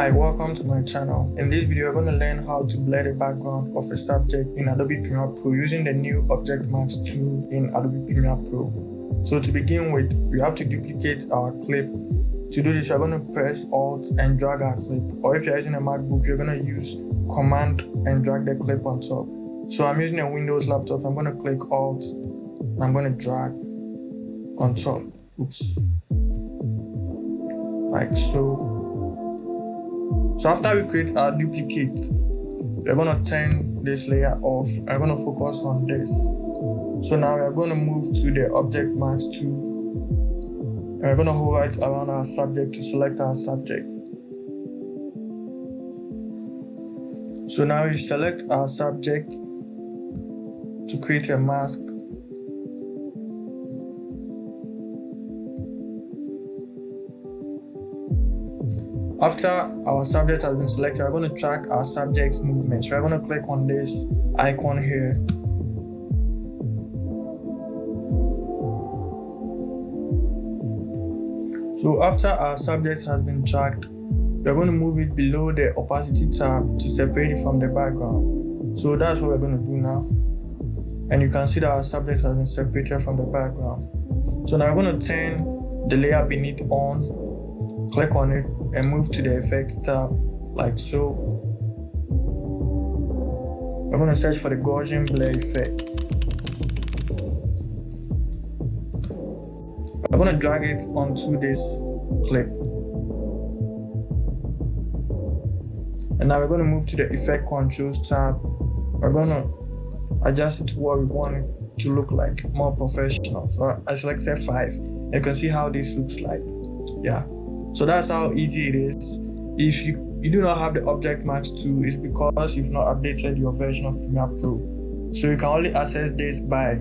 Hi, welcome to my channel. In this video, we're going to learn how to blur the background of a subject in Adobe Premiere Pro using the new Object Max tool in Adobe Premiere Pro. So to begin with, we have to duplicate our clip. To do this, we're going to press Alt and drag our clip. Or if you're using a MacBook, you're going to use Command and drag the clip on top. So I'm using a Windows laptop, so I'm going to click Alt and I'm going to drag on top. Oops. Like so. So after we create our duplicate, we're going to turn this layer off and we're going to focus on this. So now we're going to move to the Object Max tool and we're going to hover it around our subject to select our subject. So now we select our subject to create a mask. After our subject has been selected, we're going to track our subject's movements. We're going to click on this icon here. So after our subject has been tracked, we're going to move it below the opacity tab to separate it from the background. So that's what we're going to do now. And you can see that our subject has been separated from the background. So now we're going to turn the layer beneath on, click on it, and move to the Effects tab, like so. We're going to search for the Gaussian Blur effect. We're going to drag it onto this clip. And now we're going to move to the Effect Controls tab. We're going to adjust it to what we want it to look like, more professional. So I selected 5. You can see how this looks like. Yeah. So that's how easy it is. If you do not have the Object Max tool, it's because you've not updated your version of Premiere Pro. So you can only access this by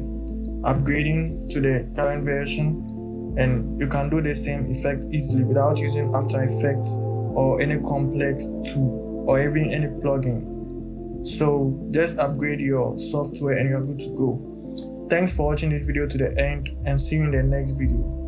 upgrading to the current version, and you can do the same effect easily without using After Effects or any complex tool or even any plugin. So just upgrade your software and you're good to go. Thanks for watching this video to the end and see you in the next video.